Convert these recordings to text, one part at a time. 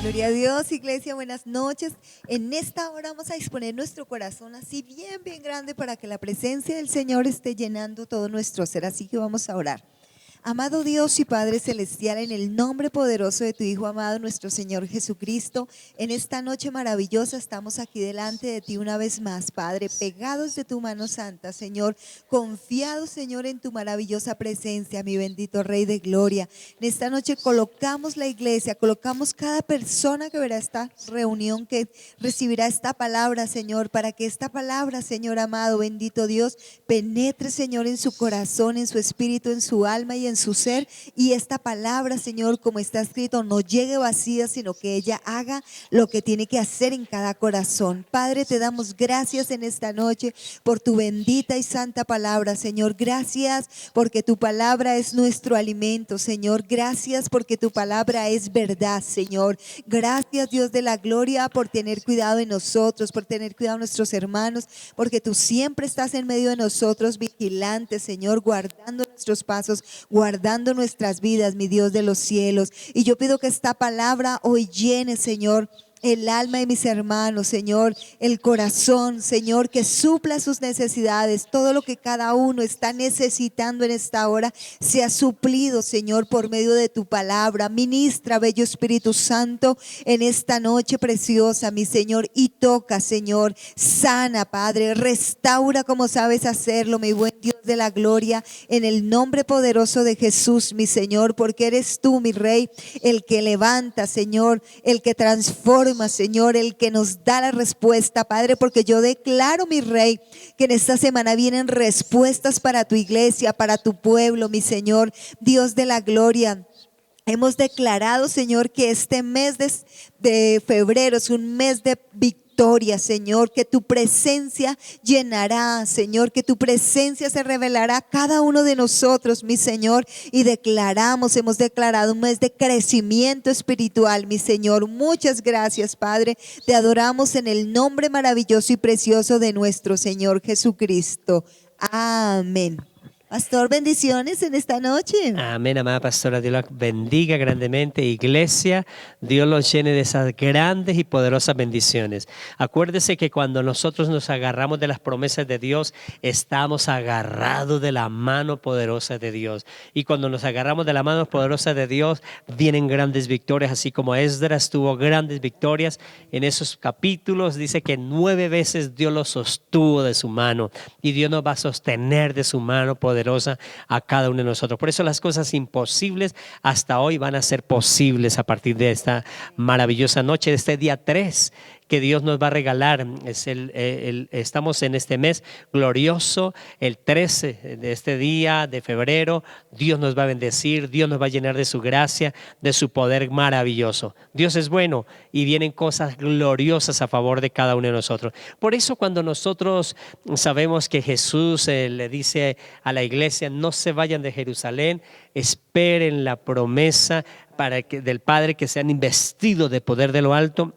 Gloria a Dios, iglesia, buenas noches. En esta hora vamos a disponer nuestro corazón así bien grande para que la presencia del Señor esté llenando todo nuestro ser. Así que vamos a orar. Amado Dios y Padre Celestial, en el nombre poderoso de tu Hijo amado, nuestro Señor Jesucristo, en esta noche maravillosa estamos aquí delante de ti una vez más, Padre, pegados de tu mano santa, Señor, confiados, Señor, en tu maravillosa presencia, mi bendito Rey de Gloria. En esta noche colocamos la iglesia, colocamos cada persona que verá esta reunión, que recibirá esta palabra, Señor, para que esta palabra, Señor amado, bendito Dios, penetre, Señor, en su corazón, en su espíritu, en su alma y en su ser, y esta palabra, Señor, como está escrito, no llegue vacía, sino que ella haga lo que tiene que hacer en cada corazón. Padre, te damos gracias en esta noche por tu bendita y santa palabra, Señor. Gracias porque tu palabra es nuestro alimento, Señor. Gracias porque tu palabra es verdad, Señor. Gracias, Dios de la gloria, por tener cuidado de nosotros, por tener cuidado de nuestros hermanos, porque tú siempre estás en medio de nosotros, vigilante, Señor, guardando nuestros pasos, guardando nuestras vidas, mi Dios de los cielos. Y yo pido que esta palabra hoy llene, Señor, el alma de mis hermanos, Señor, el corazón, Señor, que supla sus necesidades. Todo lo que cada uno está necesitando en esta hora sea suplido, Señor, por medio de tu palabra. Ministra, bello Espíritu Santo, en esta noche preciosa, mi Señor, y toca, Señor, sana, Padre, restaura como sabes hacerlo, mi buen Dios de la gloria, en el nombre poderoso de Jesús, mi Señor, porque eres tú, mi Rey, el que levanta, Señor, el que transforma, Señor, el que nos da la respuesta, Padre, porque yo declaro, mi Rey, que en esta semana vienen respuestas para tu iglesia, para tu pueblo, mi Señor, Dios de la gloria. Hemos declarado, Señor, que este mes de febrero es un mes de victoria, Señor, que tu presencia llenará, Señor, que tu presencia se revelará a cada uno de nosotros, mi Señor, y hemos declarado un mes de crecimiento espiritual, mi Señor. Muchas gracias, Padre, te adoramos en el nombre maravilloso y precioso de nuestro Señor Jesucristo. Amén. Pastor, bendiciones en esta noche. Amén, amada pastora. Dios la bendiga grandemente. Iglesia, Dios los llene de esas grandes y poderosas bendiciones. Acuérdese que cuando nosotros nos agarramos de las promesas de Dios, estamos agarrados de la mano poderosa de Dios. Y cuando nos agarramos de la mano poderosa de Dios, vienen grandes victorias, así como Esdras tuvo grandes victorias. En esos capítulos dice que 9 veces Dios los sostuvo de su mano, y Dios nos va a sostener de su mano poderosa a cada uno de nosotros. Por eso las cosas imposibles hasta hoy van a ser posibles a partir de esta maravillosa noche, de este día 3 que Dios nos va a regalar. Estamos en este mes glorioso, el 13 de este día de febrero. Dios nos va a bendecir, Dios nos va a llenar de su gracia, de su poder maravilloso. Dios es bueno y vienen cosas gloriosas a favor de cada uno de nosotros. Por eso cuando nosotros sabemos que Jesús le dice a la iglesia, no se vayan de Jerusalén, esperen la promesa del Padre, que sean investidos de poder de lo alto.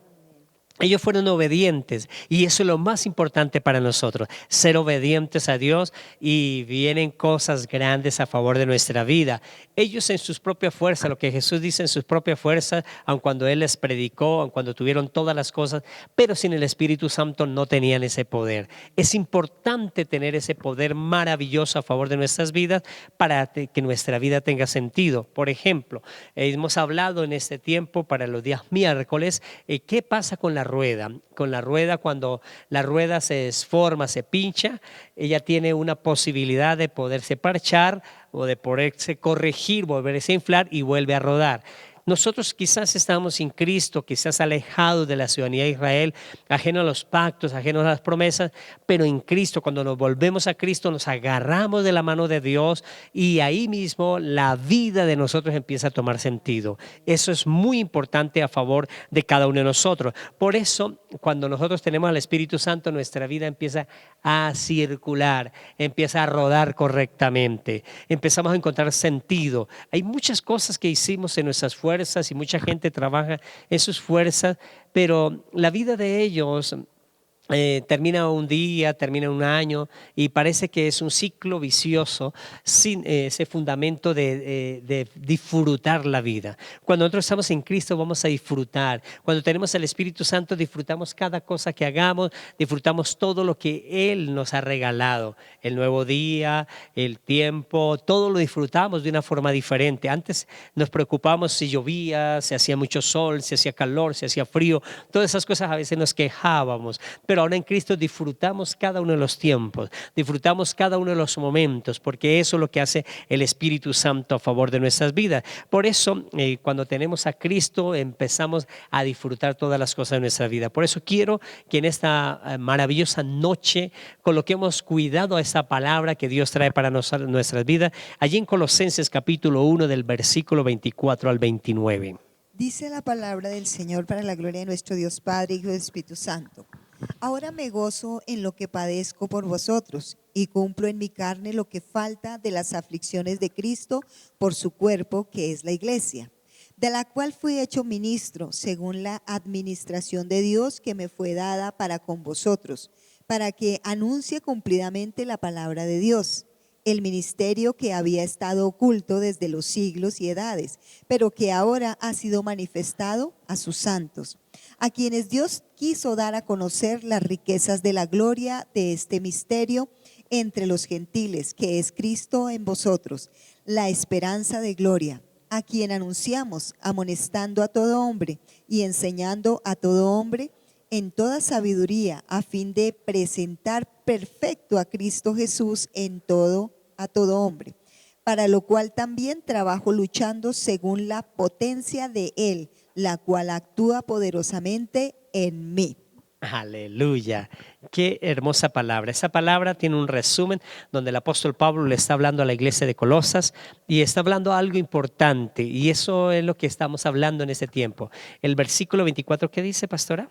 Ellos fueron obedientes, y eso es lo más importante para nosotros, ser obedientes a Dios, y vienen cosas grandes a favor de nuestra vida. Ellos en sus propias fuerzas, lo que Jesús dice, en sus propias fuerzas, aun cuando Él les predicó, aun cuando tuvieron todas las cosas, pero sin el Espíritu Santo no tenían ese poder. Es importante tener ese poder maravilloso a favor de nuestras vidas para que nuestra vida tenga sentido. Por ejemplo, hemos hablado en este tiempo para los días miércoles, ¿qué pasa con la rueda? Con la rueda, cuando la rueda se desforma, se pincha, ella tiene una posibilidad de poderse parchar o de poderse corregir, volverse a inflar y vuelve a rodar. Nosotros quizás estamos sin Cristo, quizás alejados de la ciudadanía de Israel, ajenos a los pactos, ajenos a las promesas, pero en Cristo, cuando nos volvemos a Cristo, nos agarramos de la mano de Dios, y ahí mismo la vida de nosotros empieza a tomar sentido. Eso es muy importante a favor de cada uno de nosotros. Por eso, cuando nosotros tenemos al Espíritu Santo, nuestra vida empieza a circular, empieza a rodar correctamente, empezamos a encontrar sentido. Hay muchas cosas que hicimos en nuestras fuerzas, y mucha gente trabaja en sus fuerzas, pero la vida de ellos termina un día, termina un año y parece que es un ciclo vicioso sin ese fundamento de disfrutar la vida. Cuando nosotros estamos en Cristo vamos a disfrutar. Cuando tenemos el Espíritu Santo disfrutamos cada cosa que hagamos, disfrutamos todo lo que Él nos ha regalado. El nuevo día, el tiempo, todo lo disfrutamos de una forma diferente. Antes nos preocupábamos si llovía, si hacía mucho sol, si hacía calor, si hacía frío. Todas esas cosas a veces nos quejábamos. Pero ahora en Cristo disfrutamos cada uno de los tiempos, disfrutamos cada uno de los momentos, porque eso es lo que hace el Espíritu Santo a favor de nuestras vidas. Por eso, cuando tenemos a Cristo, empezamos a disfrutar todas las cosas de nuestra vida. Por eso quiero que en esta maravillosa noche coloquemos cuidado a esa palabra que Dios trae para nuestras vidas, allí en Colosenses capítulo 1 del versículo 24 al 29. Dice la palabra del Señor para la gloria de nuestro Dios Padre, Hijo y Espíritu Santo. Ahora me gozo en lo que padezco por vosotros y cumplo en mi carne lo que falta de las aflicciones de Cristo por su cuerpo, que es la iglesia, de la cual fui hecho ministro según la administración de Dios que me fue dada para con vosotros, para que anuncie cumplidamente la palabra de Dios, el ministerio que había estado oculto desde los siglos y edades, pero que ahora ha sido manifestado a sus santos, a quienes Dios quiso dar a conocer las riquezas de la gloria de este misterio entre los gentiles, que es Cristo en vosotros, la esperanza de gloria, a quien anunciamos, amonestando a todo hombre y enseñando a todo hombre en toda sabiduría, a fin de presentar perfecto a Cristo Jesús a todo hombre, para lo cual también trabajo luchando según la potencia de Él, la cual actúa poderosamente en mí. Aleluya, qué hermosa palabra. Esa palabra tiene un resumen donde el apóstol Pablo le está hablando a la iglesia de Colosas y está hablando algo importante, y eso es lo que estamos hablando en este tiempo. El versículo 24, ¿qué dice, pastora?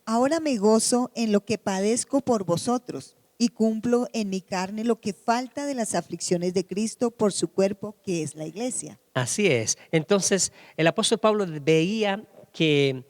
Ahora me gozo en lo que padezco por vosotros y cumplo en mi carne lo que falta de las aflicciones de Cristo por su cuerpo, que es la iglesia. Así es. Entonces, el apóstol Pablo veía que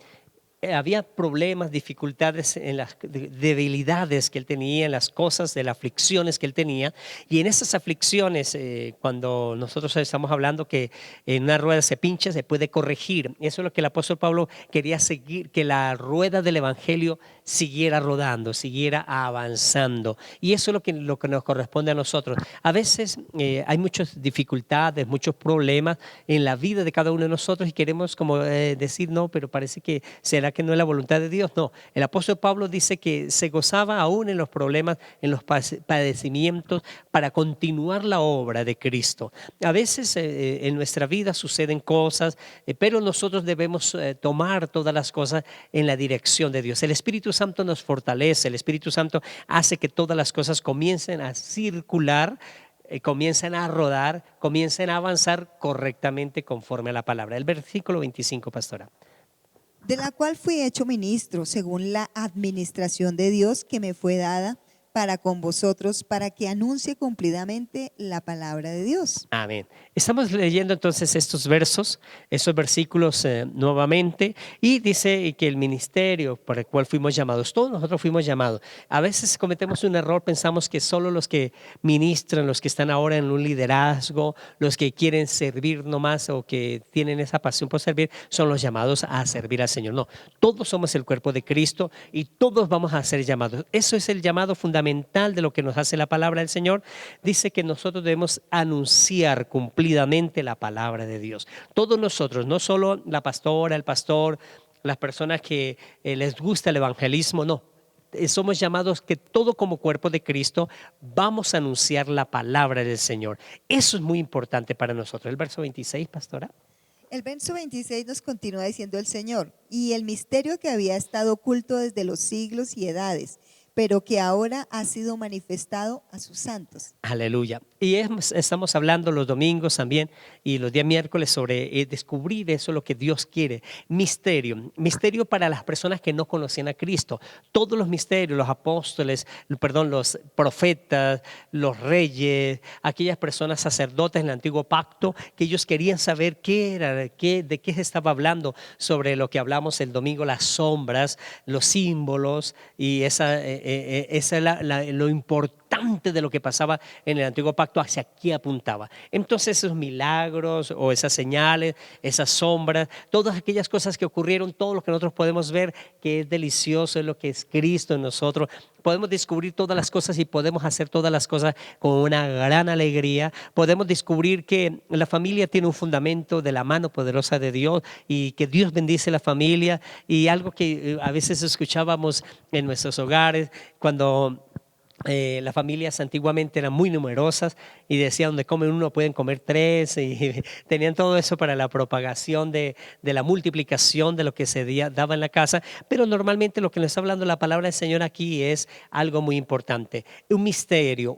había problemas, dificultades en las debilidades que él tenía, en las cosas, de las aflicciones que él tenía. Y en esas aflicciones, cuando nosotros estamos hablando que en una rueda se pincha, se puede corregir. Eso es lo que el apóstol Pablo quería seguir, que la rueda del evangelio siguiera rodando, siguiera avanzando. Y eso es lo que nos corresponde a nosotros. A veces hay muchas dificultades, muchos problemas en la vida de cada uno de nosotros y queremos como decir, no, pero parece que será que no es la voluntad de Dios. No, el apóstol Pablo dice que se gozaba aún en los problemas, en los padecimientos, para continuar la obra de Cristo. A veces en nuestra vida suceden cosas, pero nosotros debemos tomar todas las cosas en la dirección de Dios. El Espíritu Santo nos fortalece, el Espíritu Santo hace que todas las cosas comiencen a circular, comiencen a rodar, comiencen a avanzar correctamente conforme a la palabra. El versículo 25, pastora. De la cual fui hecho ministro según la administración de Dios que me fue dada para con vosotros, para que anuncie cumplidamente la palabra de Dios. Amén. Estamos leyendo entonces estos versos, esos versículos nuevamente, y dice que el ministerio por el cual fuimos llamados, todos nosotros fuimos llamados. A veces cometemos un error, pensamos que solo los que ministran, los que están ahora en un liderazgo, los que quieren servir nomás o que tienen esa pasión por servir, son los llamados a servir al Señor. No, todos somos el cuerpo de Cristo y todos vamos a ser llamados. Eso es el llamado fundamental de lo que nos hace la palabra del Señor. Dice que nosotros debemos anunciar cumplidamente la palabra de Dios. Todos nosotros, no solo la pastora, el pastor, las personas que les gusta el evangelismo, no. Somos llamados que todo como cuerpo de Cristo vamos a anunciar la palabra del Señor. Eso es muy importante para nosotros. El verso 26, pastora. El verso 26 nos continúa diciendo el Señor: y el misterio que había estado oculto desde los siglos y edades, pero que ahora ha sido manifestado a sus santos. Aleluya. Y estamos hablando los domingos también y los días miércoles sobre descubrir eso, lo que Dios quiere. Misterio para las personas que no conocían a Cristo. Todos los misterios, los apóstoles, perdón, los profetas, los reyes, aquellas personas sacerdotes en el antiguo pacto, que ellos querían saber qué era, de qué se estaba hablando, sobre lo que hablamos el domingo, las sombras, los símbolos, y esa es lo importante de lo que pasaba en el antiguo pacto, hacia aquí apuntaba. Entonces esos milagros o esas señales, esas sombras, todas aquellas cosas que ocurrieron, todo lo que nosotros podemos ver que es delicioso, es lo que es Cristo en nosotros. Podemos descubrir todas las cosas y podemos hacer todas las cosas con una gran alegría. Podemos descubrir que la familia tiene un fundamento de la mano poderosa de Dios y que Dios bendice la familia. Y algo que a veces escuchábamos en nuestros hogares cuando las familias antiguamente eran muy numerosas y decían, donde comen uno pueden comer tres, y tenían todo eso para la propagación de la multiplicación de lo que se daba en la casa. Pero normalmente lo que nos está hablando la palabra del Señor aquí es algo muy importante, un misterio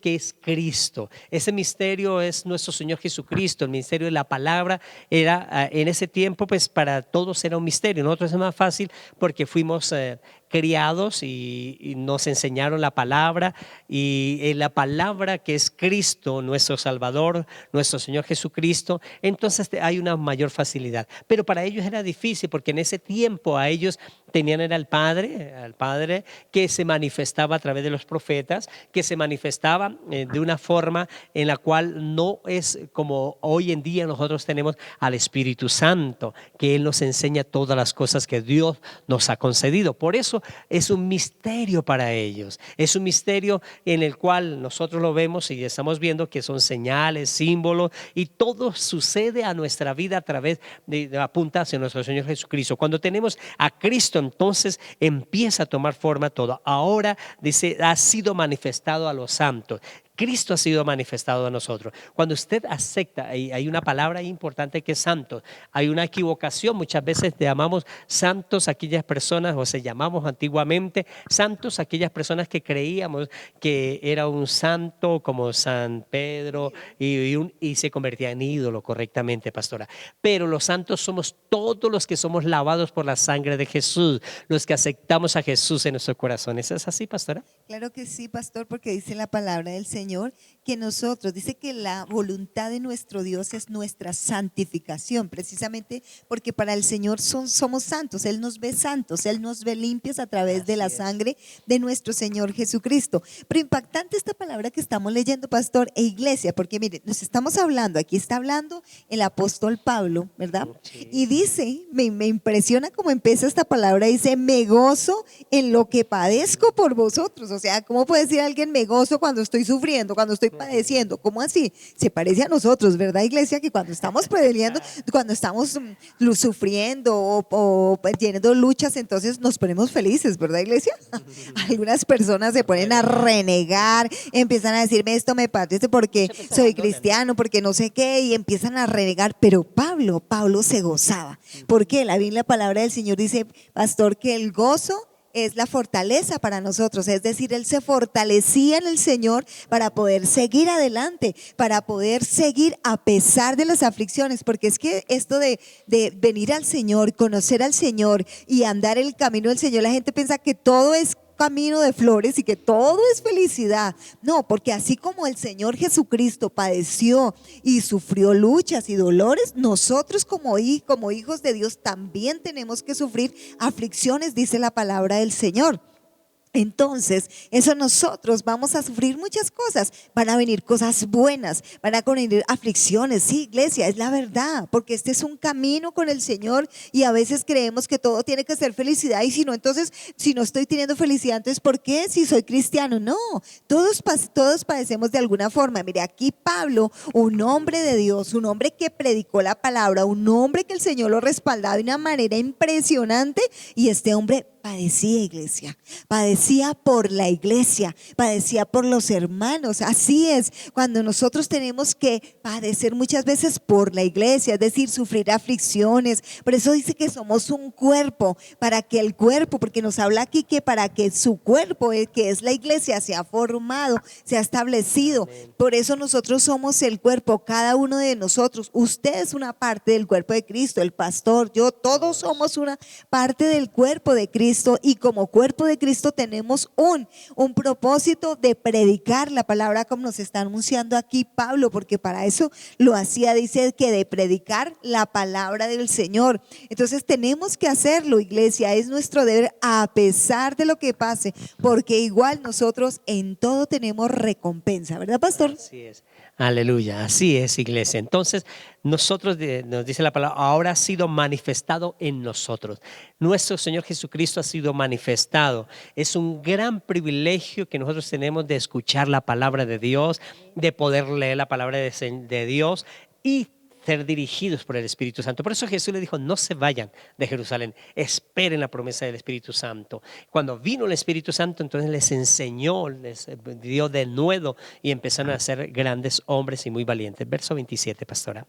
que es Cristo. Ese misterio es nuestro Señor Jesucristo. El misterio de la palabra era en ese tiempo, pues para todos era un misterio. Nosotros es más fácil porque fuimos criados y nos enseñaron la palabra, y la palabra que es Cristo, nuestro Salvador, nuestro Señor Jesucristo, entonces hay una mayor facilidad. Pero para ellos era difícil porque en ese tiempo a ellos tenían era al Padre que se manifestaba a través de los profetas, que se manifestaba de una forma en la cual no es como hoy en día nosotros tenemos al Espíritu Santo, que Él nos enseña todas las cosas que Dios nos ha concedido. Por eso es un misterio para ellos, es un misterio en el cual nosotros lo vemos y estamos viendo que son señales, símbolos, y todo sucede a nuestra vida a través de apuntar hacia nuestro Señor Jesucristo. Cuando tenemos a Cristo, entonces empieza a tomar forma todo. Ahora dice, ha sido manifestado a los santos. Cristo ha sido manifestado a nosotros. Cuando usted acepta, hay una palabra importante que es santo. Hay una equivocación, muchas veces llamamos santos a aquellas personas, o se llamamos antiguamente santos a aquellas personas que creíamos que era un santo como San Pedro y se convertía en ídolo, correctamente, pastora. Pero los santos somos todos los que somos lavados por la sangre de Jesús, los que aceptamos a Jesús en nuestros corazones. ¿Es así, pastora? Claro que sí, pastor, porque dice la palabra del Señor que nosotros, dice que la voluntad de nuestro Dios es nuestra santificación, precisamente porque para el Señor somos santos. Él nos ve santos, Él nos ve limpios a través de la sangre de nuestro Señor Jesucristo. Pero impactante esta palabra que estamos leyendo, pastor, e iglesia, porque mire, nos estamos hablando, aquí está hablando el apóstol Pablo, ¿verdad? Sí. Y dice, me impresiona cómo empieza esta palabra, dice, me gozo en lo que padezco por vosotros. O sea, ¿cómo puede decir alguien me gozo cuando estoy sufriendo, cuando estoy padeciendo? ¿Cómo así? Se parece a nosotros, ¿verdad, iglesia? Que cuando estamos peleando, cuando estamos sufriendo o teniendo luchas, entonces nos ponemos felices, ¿verdad, iglesia? Algunas personas se ponen a renegar, empiezan a decirme esto me parece porque soy cristiano, porque no sé qué, y empiezan a renegar. Pero Pablo se gozaba. ¿Por qué? La palabra del Señor dice, pastor, que el gozo es la fortaleza para nosotros, es decir, él se fortalecía en el Señor para poder seguir adelante, para poder seguir a pesar de las aflicciones, porque es que esto de venir al Señor, conocer al Señor y andar el camino del Señor, la gente piensa que todo es camino de flores y que todo es felicidad. No, porque así como el Señor Jesucristo padeció y sufrió luchas y dolores, nosotros como hijos de Dios también tenemos que sufrir aflicciones, dice la palabra del Señor. Entonces, eso nosotros vamos a sufrir muchas cosas, van a venir cosas buenas, van a venir aflicciones, sí, iglesia, es la verdad, porque este es un camino con el Señor y a veces creemos que todo tiene que ser felicidad, y si no, entonces, si no estoy teniendo felicidad, entonces, ¿por qué? Si soy cristiano, no, todos padecemos de alguna forma. Mire, aquí Pablo, un hombre de Dios, un hombre que predicó la palabra, un hombre que el Señor lo respaldaba de una manera impresionante, y este hombre padecía, iglesia, padecía por la iglesia, padecía por los hermanos. Así es, cuando nosotros tenemos que padecer muchas veces por la iglesia, es decir, sufrir aflicciones. Por eso dice que somos un cuerpo, para que el cuerpo, porque nos habla aquí que para que su cuerpo, que es la iglesia, sea formado, sea establecido. Por eso nosotros somos el cuerpo, cada uno de nosotros. Usted es una parte del cuerpo de Cristo, el pastor, yo, todos somos una parte del cuerpo de Cristo. Y como cuerpo de Cristo tenemos un propósito de predicar la palabra, como nos está anunciando aquí Pablo, porque para eso lo hacía, dice que de predicar la palabra del Señor. Entonces tenemos que hacerlo, iglesia, es nuestro deber a pesar de lo que pase, porque igual nosotros en todo tenemos recompensa, ¿verdad, pastor? Así es. Aleluya, así es, iglesia. Entonces, nosotros, nos dice la palabra, ahora ha sido manifestado en nosotros. Nuestro Señor Jesucristo ha sido manifestado. Es un gran privilegio que nosotros tenemos de escuchar la palabra de Dios, de poder leer la palabra de Dios y ser dirigidos por el Espíritu Santo. Por eso Jesús le dijo, no se vayan de Jerusalén, esperen la promesa del Espíritu Santo. Cuando vino el Espíritu Santo, entonces les enseñó, les dio de nuevo y empezaron a ser grandes hombres y muy valientes. Verso 27, pastora.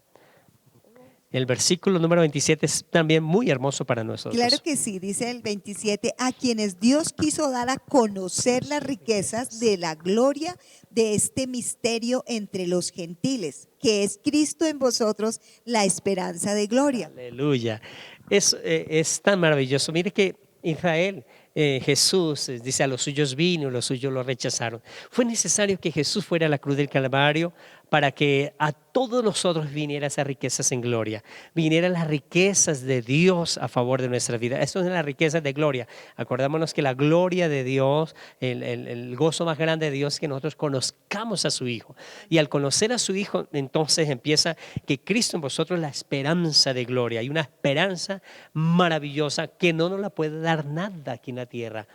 El versículo número 27 es también muy hermoso para nosotros. Claro que sí, dice el 27, a quienes Dios quiso dar a conocer las riquezas de la gloria de este misterio entre los gentiles, que es Cristo en vosotros, la esperanza de gloria. Aleluya. Es tan maravilloso. Mire que Israel, Jesús dice, a los suyos vino, los suyos lo rechazaron. Fue necesario que Jesús fuera a la cruz del Calvario para que a todos nosotros viniera esas riquezas en gloria, vinieran las riquezas de Dios a favor de nuestra vida. Eso es las riquezas de gloria. Acordémonos que la gloria de Dios, el gozo más grande de Dios es que nosotros conozcamos a su Hijo. Y al conocer a su Hijo, entonces empieza que Cristo en vosotros es la esperanza de gloria. Hay una esperanza maravillosa que no nos la puede dar nada aquí en la tierra.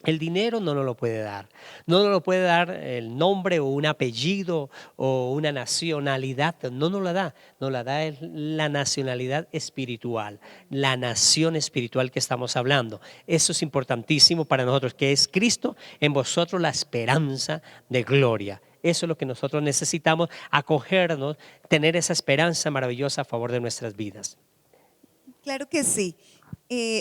El dinero no nos lo puede dar, no nos lo puede dar el nombre o un apellido o una nacionalidad, no nos la da, nos la da la nacionalidad espiritual, la nación espiritual que estamos hablando. Eso es importantísimo para nosotros, que es Cristo en vosotros la esperanza de gloria. Eso es lo que nosotros necesitamos, acogernos, tener esa esperanza maravillosa a favor de nuestras vidas. Claro que sí.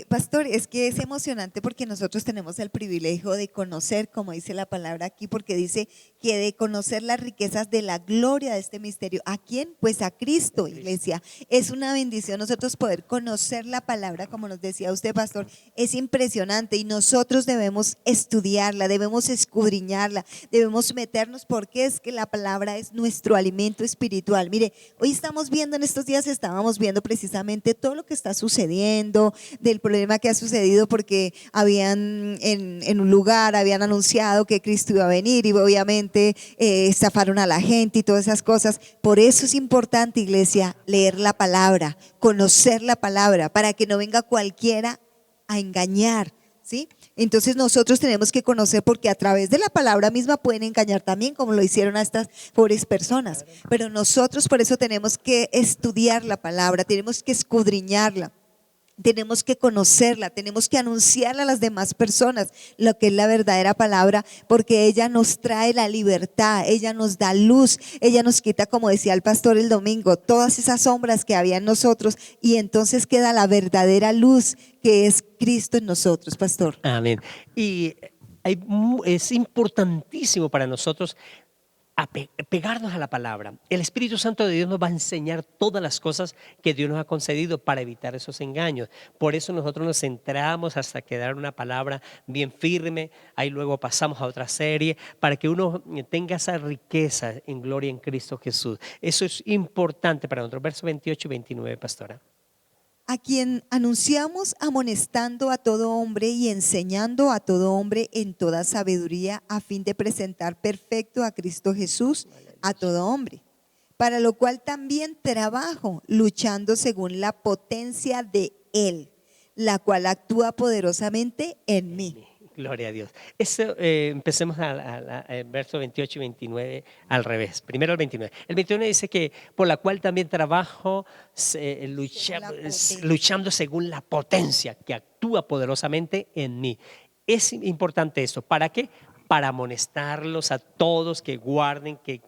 Pastor, es que es emocionante porque nosotros tenemos el privilegio de conocer, como dice la palabra aquí, porque dice que de conocer las riquezas de la gloria de este misterio. ¿A quién? Pues a Cristo, iglesia. Es una bendición nosotros poder conocer la palabra, como nos decía usted, pastor. Es impresionante y nosotros debemos estudiarla, debemos escudriñarla, debemos meternos porque es que la palabra es nuestro alimento espiritual. Mire, hoy estamos viendo, en estos días estábamos viendo precisamente todo lo que está sucediendo, del problema que ha sucedido porque habían en un lugar, habían anunciado que Cristo iba a venir y obviamente estafaron a la gente y todas esas cosas. Por eso es importante, iglesia, leer la palabra, conocer la palabra, para que no venga cualquiera a engañar, ¿sí? Entonces nosotros tenemos que conocer, porque a través de la palabra misma pueden engañar también, como lo hicieron a estas pobres personas. Pero nosotros por eso tenemos que estudiar la palabra, tenemos que escudriñarla. Tenemos que conocerla, tenemos que anunciarla a las demás personas, lo que es la verdadera palabra, porque ella nos trae la libertad, ella nos da luz, ella nos quita, como decía el pastor el domingo, todas esas sombras que había en nosotros, y entonces queda la verdadera luz que es Cristo en nosotros, pastor. Amén. Y es importantísimo para nosotros pegarnos a la palabra. El Espíritu Santo de Dios nos va a enseñar todas las cosas que Dios nos ha concedido para evitar esos engaños. Por eso nosotros nos centramos hasta quedar una palabra bien firme. Ahí luego pasamos a otra serie para que uno tenga esa riqueza en gloria en Cristo Jesús. Eso es importante para nosotros. Verso 28 y 29, pastora. A quien anunciamos amonestando a todo hombre y enseñando a todo hombre en toda sabiduría, a fin de presentar perfecto a Cristo Jesús a todo hombre. Para lo cual también trabajo, luchando según la potencia de Él, la cual actúa poderosamente en mí. Gloria a Dios. Eso, empecemos al verso 28 y 29 al revés. Primero el 29. El 29 dice que por la cual también trabajo luchando según la potencia que actúa poderosamente en mí. Es importante esto. ¿Para qué? Para amonestarlos a todos que guarden, que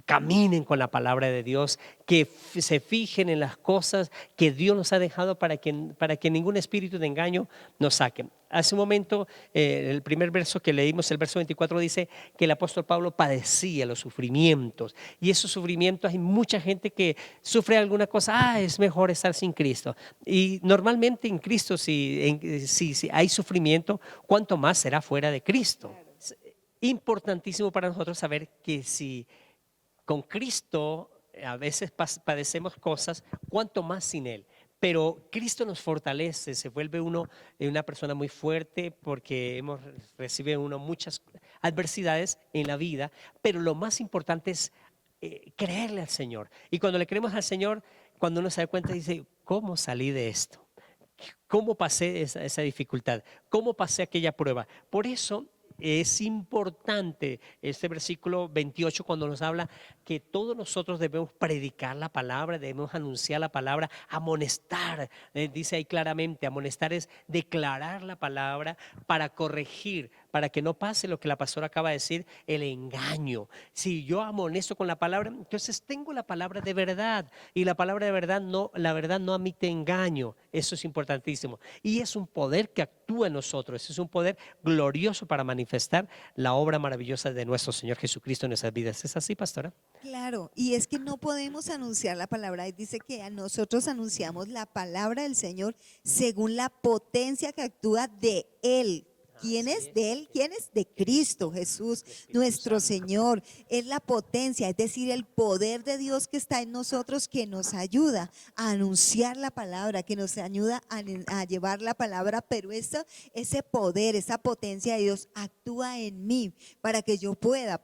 caminen con la palabra de Dios, que se fijen en las cosas que Dios nos ha dejado para que ningún espíritu de engaño nos saque. Hace un momento, el primer verso que leímos, el verso 24, dice que el apóstol Pablo padecía los sufrimientos. Y esos sufrimientos, hay mucha gente que sufre alguna cosa, es mejor estar sin Cristo. Y normalmente en Cristo, si hay sufrimiento, ¿cuánto más será fuera de Cristo? Es importantísimo para nosotros saber que si con Cristo a veces padecemos cosas, cuanto más sin Él. Pero Cristo nos fortalece, se vuelve uno una persona muy fuerte porque recibe uno muchas adversidades en la vida, pero lo más importante es creerle al Señor. Y cuando le creemos al Señor, cuando uno se da cuenta, dice, ¿cómo salí de esto? ¿Cómo pasé esa dificultad? ¿Cómo pasé aquella prueba? Por eso es importante este versículo 28 cuando nos habla que todos nosotros debemos predicar la palabra, debemos anunciar la palabra, amonestar, dice ahí claramente, amonestar es declarar la palabra para corregir, para que no pase lo que la pastora acaba de decir, el engaño. Si yo amonesto con la palabra, entonces tengo la palabra de verdad y la palabra de verdad la verdad no admite engaño. Eso es importantísimo y es un poder que actúa en nosotros, es un poder glorioso para manifestar la obra maravillosa de nuestro Señor Jesucristo en nuestras vidas. ¿Es así, pastora? Claro, y es que no podemos anunciar la palabra. Y dice que a nosotros anunciamos la palabra del Señor según la potencia que actúa de Él. ¿Quién es de Él? ¿Quién es? De Cristo Jesús, nuestro Señor. Es la potencia, es decir, el poder de Dios que está en nosotros, que nos ayuda a anunciar la palabra, que nos ayuda a llevar la palabra, pero ese poder, esa potencia de Dios actúa en mí para que yo pueda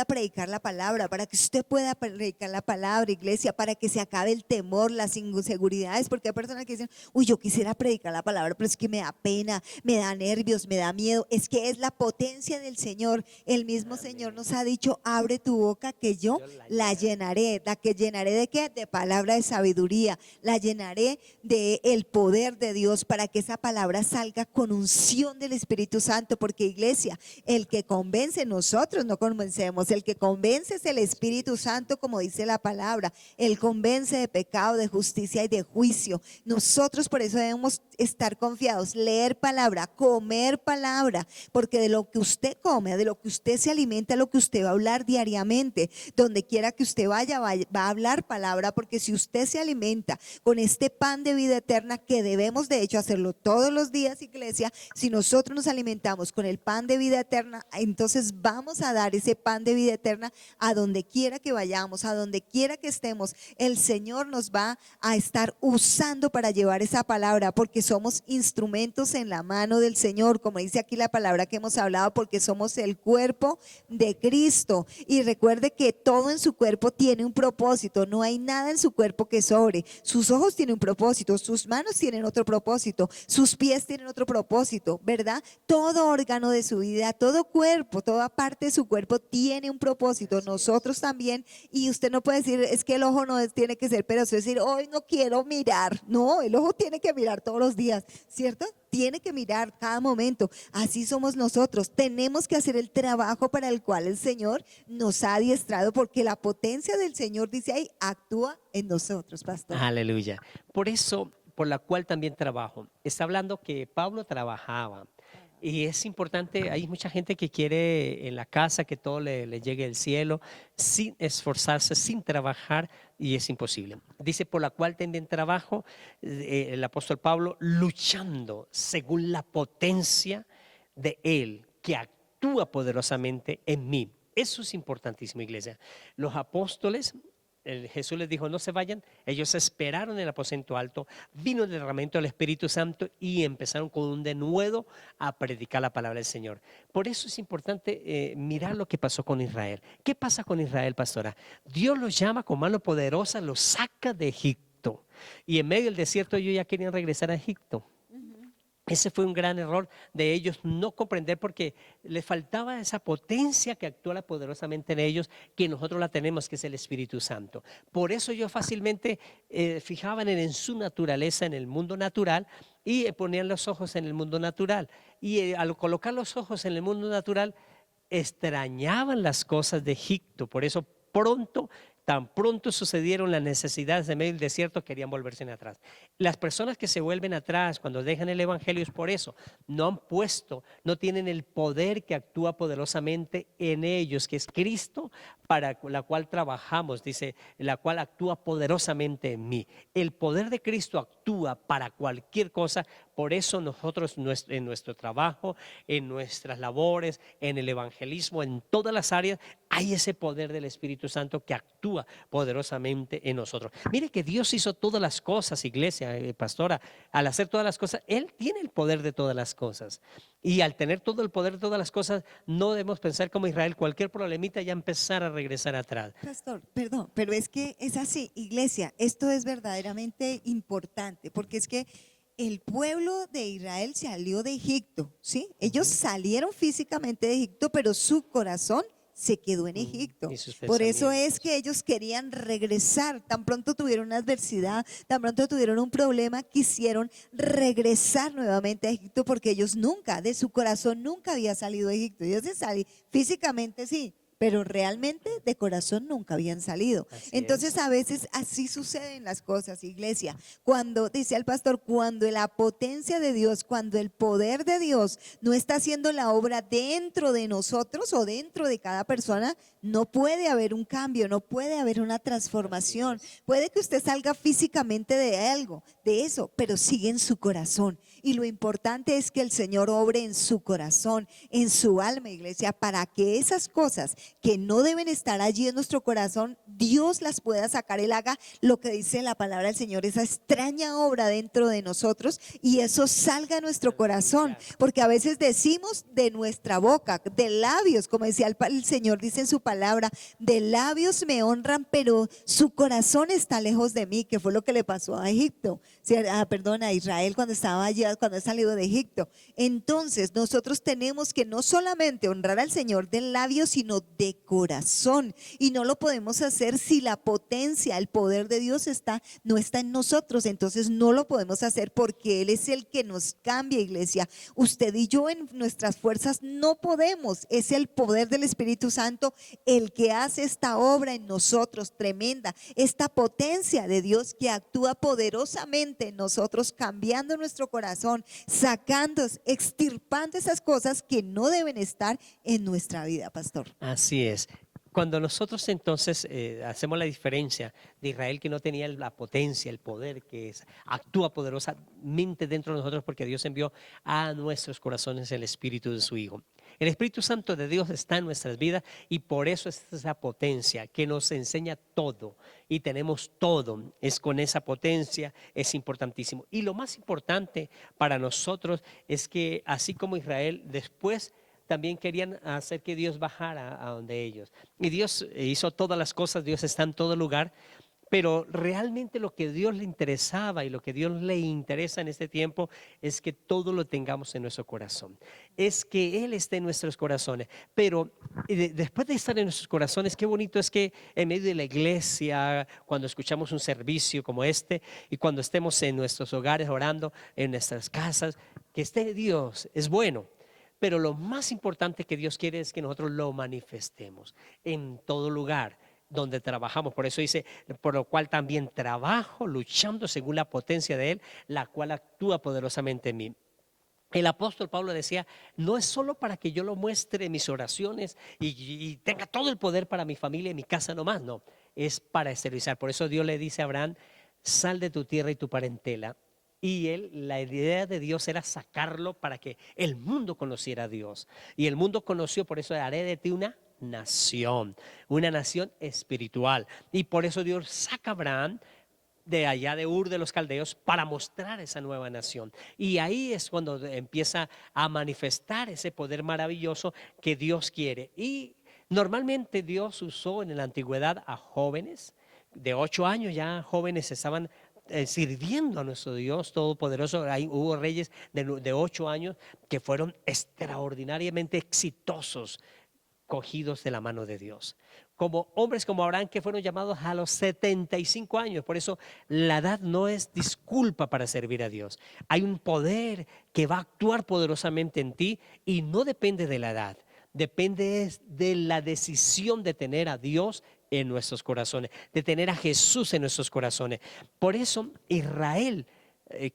predicar la palabra, para que usted pueda predicar la palabra, iglesia, para que se acabe el temor, las inseguridades, porque hay personas que dicen, uy, yo quisiera predicar la palabra, pero es que me da pena, me da nervios, me da miedo. Es que es la potencia del Señor. El mismo Señor nos ha dicho, abre tu boca que yo la llenaré. ¿La que llenaré de qué? De palabra de sabiduría. La llenaré de el poder de Dios para que esa palabra salga con unción del Espíritu Santo, porque iglesia, el que convence, nosotros no convencemos, el que convence es el Espíritu Santo, como dice la palabra. Él convence de pecado, de justicia y de juicio. Nosotros por eso debemos estar confiados, leer palabra, comer palabra, porque de lo que usted come, de lo que usted se alimenta, lo que usted va a hablar diariamente. Donde quiera que usted vaya, va a hablar palabra, porque si usted se alimenta con este pan de vida eterna, que debemos de hecho hacerlo todos los días, iglesia, si nosotros nos alimentamos con el pan de vida eterna, entonces vamos a dar ese pan de vida eterna a donde quiera que vayamos, a donde quiera que estemos. El Señor nos va a estar usando para llevar esa palabra, porque somos instrumentos en la mano del Señor, como dice aquí la palabra que hemos hablado, porque somos el cuerpo de Cristo. Y recuerde que todo en su cuerpo tiene un propósito, no hay nada en su cuerpo que sobre. Sus ojos tienen un propósito, sus manos tienen otro propósito, sus pies tienen otro propósito, ¿verdad? Todo órgano de su vida, todo cuerpo, toda parte de su cuerpo tiene un propósito. Nosotros también. Y usted no puede decir, es que el ojo no tiene que ser perezoso, es decir, hoy no quiero mirar. No, el ojo tiene que mirar todos los días, ¿cierto? Tiene que mirar cada momento. Así somos nosotros. Tenemos que hacer el trabajo para el cual el Señor nos ha adiestrado, porque la potencia del Señor, dice ahí, actúa en nosotros, pastor. Aleluya. Por eso, por la cual también trabajo. Está hablando que Pablo trabajaba. Y es importante, hay mucha gente que quiere en la casa que todo le llegue del cielo sin esforzarse, sin trabajar, y es imposible. Dice, por la cual también trabajo, el apóstol Pablo, luchando según la potencia de Él, que actúa poderosamente en mí. Eso es importantísimo, iglesia. Los apóstoles, Jesús les dijo, no se vayan. Ellos esperaron en el aposento alto, vino el derramamiento del Espíritu Santo y empezaron con un denuedo a predicar la palabra del Señor. Por eso es importante mirar lo que pasó con Israel. ¿Qué pasa con Israel, pastora? Dios los llama con mano poderosa, los saca de Egipto, y en medio del desierto ellos ya querían regresar a Egipto. Ese fue un gran error de ellos no comprender porque les faltaba esa potencia que actúa poderosamente en ellos, que nosotros la tenemos, que es el Espíritu Santo. Por eso ellos fácilmente fijaban en su naturaleza, en el mundo natural, y ponían los ojos en el mundo natural. Y al colocar los ojos en el mundo natural, extrañaban las cosas de Egipto. Por eso tan pronto sucedieron las necesidades en medio del desierto, querían volverse atrás. Las personas que se vuelven atrás cuando dejan el evangelio es por eso. No tienen el poder que actúa poderosamente en ellos, que es Cristo, para la cual trabajamos, dice, la cual actúa poderosamente en mí. El poder de Cristo actúa para cualquier cosa. Por eso nosotros en nuestro trabajo, en nuestras labores, en el evangelismo, en todas las áreas, hay ese poder del Espíritu Santo que actúa poderosamente en nosotros. Mire que Dios hizo todas las cosas, iglesia, pastora. Al hacer todas las cosas, Él tiene el poder de todas las cosas. Y al tener todo el poder de todas las cosas, no debemos pensar como Israel, cualquier problemita ya empezar a regresar atrás. Pastor, perdón, pero es que es así, iglesia, esto es verdaderamente importante, porque es que el pueblo de Israel salió de Egipto, ¿sí? Ellos salieron físicamente de Egipto, pero su corazón se quedó en Egipto. Y sus Por eso es pensamientos. que ellos querían regresar. Tan pronto tuvieron una adversidad, tan pronto tuvieron un problema, quisieron regresar nuevamente a Egipto porque ellos nunca, de su corazón nunca había salido de Egipto. Ellos se salieron físicamente, sí, pero realmente de corazón nunca habían salido. Así Entonces es. a veces así suceden las cosas, iglesia. Cuando, dice el pastor, cuando la potencia de Dios, cuando el poder de Dios no está haciendo la obra dentro de nosotros o dentro de cada persona, no puede haber un cambio, no puede haber una transformación. Puede que usted salga físicamente de algo, de eso, pero sigue en su corazón. Y lo importante es que el Señor obre en su corazón, en su alma, iglesia, para que esas cosas que no deben estar allí en nuestro corazón, Dios las pueda sacar. Él haga lo que dice la palabra del Señor, esa extraña obra dentro de nosotros, y eso salga a nuestro corazón, porque a veces decimos de nuestra boca, de labios, como decía el Señor, dice en su palabra, de labios me honran, pero su corazón está lejos de mí, que fue lo que le pasó a Egipto, a Israel cuando estaba allá, cuando ha salido de Egipto. Entonces nosotros tenemos que no solamente honrar al Señor del labio, sino de corazón, y no lo podemos hacer si la potencia, el poder de Dios no está en nosotros. Entonces no lo podemos hacer porque Él es el que nos cambia, iglesia. Usted y yo en nuestras fuerzas no podemos, es el poder del Espíritu Santo el que hace esta obra en nosotros tremenda, esta potencia de Dios que actúa poderosamente en nosotros, cambiando nuestro corazón, sacando, extirpando esas cosas que no deben estar en nuestra vida, pastor. Así es. Cuando nosotros entonces hacemos la diferencia de Israel, que no tenía la potencia, el poder, actúa poderosamente dentro de nosotros porque Dios envió a nuestros corazones el Espíritu de su Hijo. El Espíritu Santo de Dios está en nuestras vidas y por eso es esa potencia que nos enseña todo y tenemos todo. Es con esa potencia, es importantísimo. Y lo más importante para nosotros es que así como Israel después también querían hacer que Dios bajara a donde ellos. Y Dios hizo todas las cosas, Dios está en todo lugar, pero realmente lo que Dios le interesaba y lo que Dios le interesa en este tiempo es que todo lo tengamos en nuestro corazón. Es que Él esté en nuestros corazones. Pero después de estar en nuestros corazones, qué bonito es que en medio de la iglesia, cuando escuchamos un servicio como este y cuando estemos en nuestros hogares orando, en nuestras casas, que esté Dios, es bueno. Pero lo más importante que Dios quiere es que nosotros lo manifestemos en todo lugar donde trabajamos. Por eso dice, por lo cual también trabajo luchando según la potencia de Él, la cual actúa poderosamente en mí. El apóstol Pablo decía, no es solo para que yo lo muestre en mis oraciones y tenga todo el poder para mi familia y mi casa nomás, no, es para esterilizar. Por eso Dios le dice a Abraham, sal de tu tierra y tu parentela. Y la idea de Dios era sacarlo para que el mundo conociera a Dios. Y el mundo conoció, por eso haré de ti una nación espiritual. Y por eso Dios saca a Abraham de allá de Ur de los Caldeos para mostrar esa nueva nación. Y ahí es cuando empieza a manifestar ese poder maravilloso que Dios quiere. Y normalmente Dios usó en la antigüedad a jóvenes de 8 años, ya jóvenes estaban sirviendo a nuestro Dios Todopoderoso. Hubo reyes de 8 años que fueron extraordinariamente exitosos, cogidos de la mano de Dios. Como hombres como Abraham, que fueron llamados a los 75 años. Por eso la edad no es disculpa para servir a Dios. Hay un poder que va a actuar poderosamente en ti y no depende de la edad. Depende de la decisión de tener a Dios en nuestros corazones, de tener a Jesús en nuestros corazones. Por eso Israel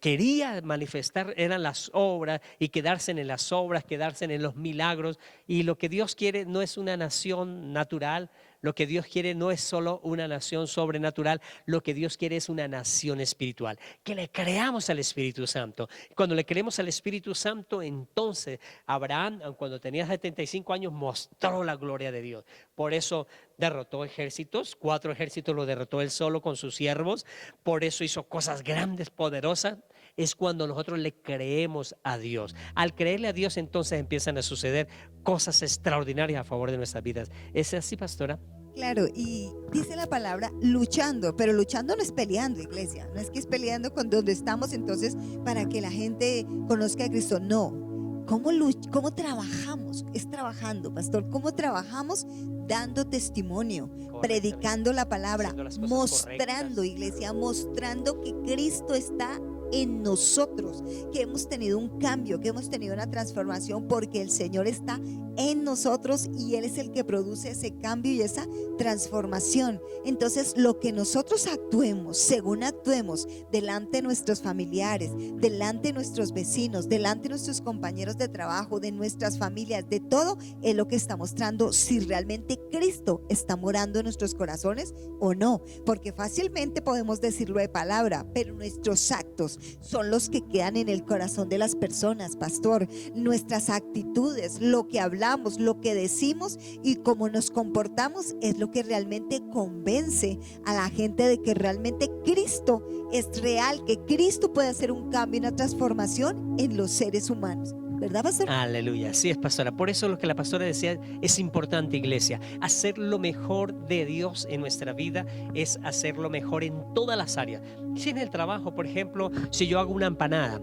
quería manifestar, eran las obras, y quedarse en las obras, quedarse en los milagros. Y lo que Dios quiere no es una nación natural. Lo que Dios quiere no es solo una nación sobrenatural. Lo que Dios quiere es una nación espiritual, que le creamos al Espíritu Santo. Cuando le creemos al Espíritu Santo, entonces Abraham, cuando tenía 75 años, mostró la gloria de Dios. Por eso derrotó ejércitos, 4 ejércitos lo derrotó él solo con sus siervos. Por eso hizo cosas grandes, poderosas. Es cuando nosotros le creemos a Dios. Al creerle a Dios, entonces empiezan a suceder cosas extraordinarias a favor de nuestras vidas. ¿Es así, pastora? Claro, y dice la palabra luchando, pero luchando no es peleando, iglesia. No es que es peleando con donde estamos entonces para que la gente conozca a Cristo. No. ¿Cómo trabajamos? Es trabajando, pastor. ¿Cómo trabajamos? Dando testimonio, predicando la palabra, mostrando, iglesia, mostrando que Cristo está en nosotros, que hemos tenido un cambio, que hemos tenido una transformación, porque el Señor está en nosotros y Él es el que produce ese cambio y esa transformación. Entonces, lo que nosotros actuemos, según actuemos delante de nuestros familiares, delante de nuestros vecinos, delante de nuestros compañeros de trabajo, de nuestras familias, de todo, es lo que está mostrando si realmente Cristo está morando en nuestros corazones o no. Porque fácilmente podemos decirlo de palabra, pero nuestros actos son los que quedan en el corazón de las personas, pastor. Nuestras actitudes, lo que hablamos, lo que decimos y cómo nos comportamos es lo que realmente convence a la gente de que realmente Cristo es real, que Cristo puede hacer un cambio, una transformación en los seres humanos. ¿Verdad, pastor? Aleluya, sí es, pastora. Por eso lo que la pastora decía es importante, iglesia. Hacer lo mejor de Dios en nuestra vida es hacer lo mejor en todas las áreas. Si en el trabajo, por ejemplo, si yo hago una empanada,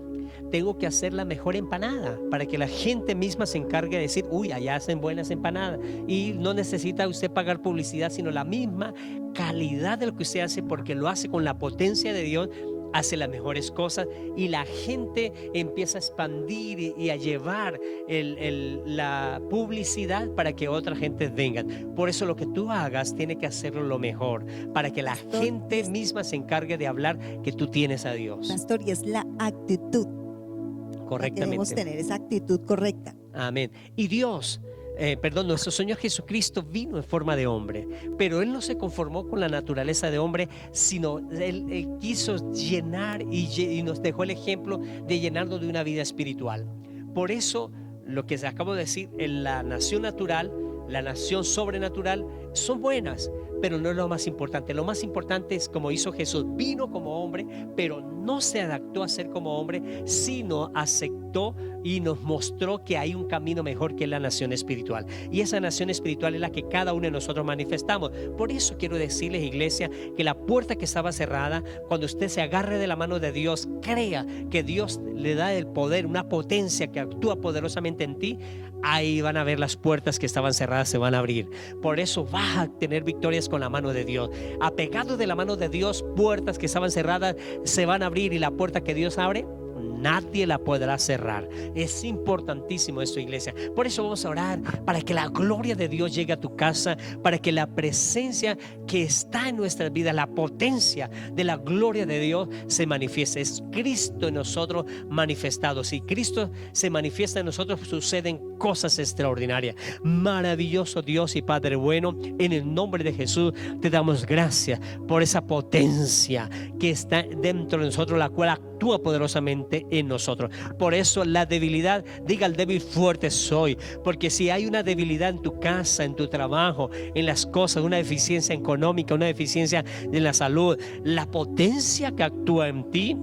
tengo que hacer la mejor empanada para que la gente misma se encargue de decir, uy, allá hacen buenas empanadas. Y no necesita usted pagar publicidad, sino la misma calidad de lo que usted hace, porque lo hace con la potencia de Dios. Hace las mejores cosas y la gente empieza a expandir y a llevar la publicidad para que otra gente venga. Por eso lo que tú hagas tiene que hacerlo lo mejor, para que la gente misma se encargue de hablar que tú tienes a Dios. Pastor, y es la actitud. Correctamente. Debemos tener esa actitud correcta. Amén. Y Dios, nuestro Señor Jesucristo vino en forma de hombre, pero Él no se conformó con la naturaleza de hombre, sino Él quiso llenar y nos dejó el ejemplo de llenarnos de una vida espiritual. Por eso, lo que acabo de decir, en la nación natural, la nación sobrenatural, son buenas, pero no es lo más importante. Lo más importante es como hizo Jesús. Vino como hombre, pero no se adaptó a ser como hombre, sino aceptó y nos mostró que hay un camino mejor, que es la nación espiritual. Y esa nación espiritual es la que cada uno de nosotros manifestamos. Por eso quiero decirles, iglesia, que la puerta que estaba cerrada, cuando usted se agarre de la mano de Dios, crea que Dios le da el poder, una potencia que actúa poderosamente en ti, ahí van a ver las puertas que estaban cerradas, se van a abrir. Por eso vas a tener victorias con la mano de Dios. Apegado de la mano de Dios, puertas que estaban cerradas se van a abrir, y la puerta que Dios abre, nadie la podrá cerrar. Es importantísimo esto, iglesia. Por eso vamos a orar para que la gloria de Dios llegue a tu casa, para que la presencia que está en nuestras vidas, la potencia de la gloria de Dios se manifieste. Es Cristo en nosotros manifestado. Si Cristo se manifiesta en nosotros, suceden cosas extraordinarias. Maravilloso Dios y Padre bueno, en el nombre de Jesús te damos gracias por esa potencia que está dentro de nosotros, la cual actúa poderosamente en nosotros. Por eso la debilidad, diga al débil, fuerte soy. Porque si hay una debilidad en tu casa, en tu trabajo, en las cosas, una deficiencia económica, una deficiencia en la salud, la potencia que actúa en ti,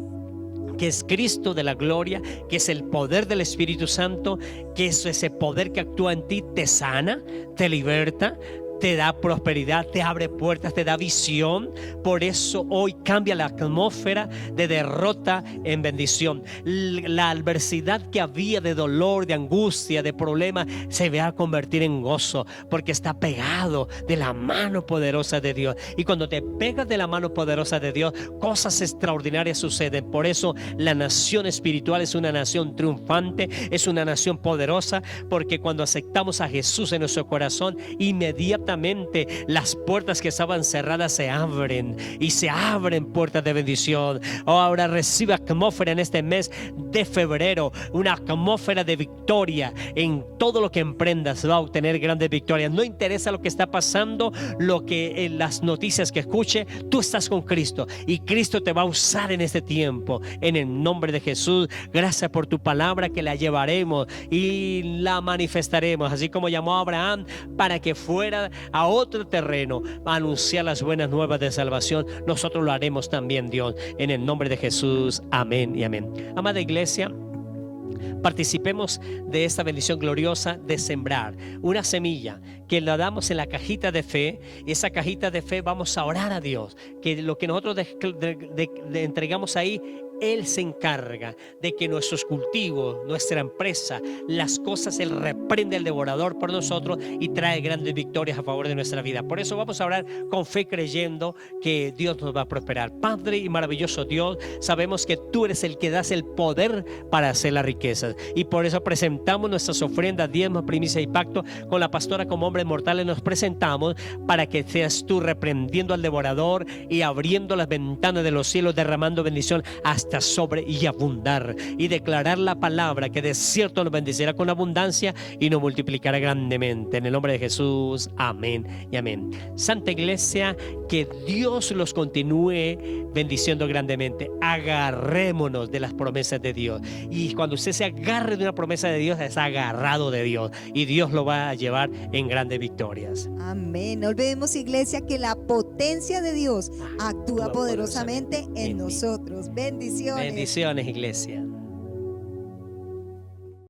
que es Cristo de la gloria, que es el poder del Espíritu Santo, que es ese poder que actúa en ti, te sana, te liberta, te da prosperidad, te abre puertas, te da visión. Por eso hoy cambia la atmósfera de derrota en bendición. La adversidad que había de dolor, de angustia, de problema, se va a convertir en gozo, porque está pegado de la mano poderosa de Dios. Y cuando te pegas de la mano poderosa de Dios, cosas extraordinarias suceden. Por eso la nación espiritual es una nación triunfante, es una nación poderosa, porque cuando aceptamos a Jesús en nuestro corazón, inmediatamente las puertas que estaban cerradas se abren, y se abren puertas de bendición. Ahora recibe atmósfera en este mes de febrero, una atmósfera de victoria. En todo lo que emprendas va a obtener grandes victorias. No interesa lo que está pasando, lo que en las noticias que escuche, tú estás con Cristo y Cristo te va a usar en este tiempo. En el nombre de Jesús, gracias por tu palabra, que la llevaremos y la manifestaremos, así como llamó a Abraham para que fuera a otro terreno a anunciar las buenas nuevas de salvación. Nosotros lo haremos también, Dios, en el nombre de Jesús. Amén y amén. Amada iglesia, participemos de esta bendición gloriosa de sembrar una semilla que la damos en la cajita de fe. Esa cajita de fe vamos a orar a Dios, que lo que nosotros entregamos ahí, Él se encarga de que nuestros cultivos, nuestra empresa, las cosas, Él reprende al devorador por nosotros y trae grandes victorias a favor de nuestra vida. Por eso vamos a orar con fe, creyendo que Dios nos va a prosperar. Padre y maravilloso Dios, sabemos que tú eres el que das el poder para hacer las riquezas, y por eso presentamos nuestras ofrendas, diezmos, primicia y pacto. Con la pastora como hombres mortales nos presentamos para que seas tú reprendiendo al devorador y abriendo las ventanas de los cielos, derramando bendición hasta sobre y abundar, y declarar la palabra que de cierto nos bendecirá con abundancia y nos multiplicará grandemente. En el nombre de Jesús, amén y amén. Santa Iglesia, que Dios los continúe bendiciendo grandemente. Agarrémonos de las promesas de Dios, y cuando usted se agarre de una promesa de Dios, es agarrado de Dios, y Dios lo va a llevar en grandes victorias. Amén. No olvidemos, iglesia, que la potencia de Dios actúa poderosamente en nosotros. Bendiciones. Bendiciones, iglesia.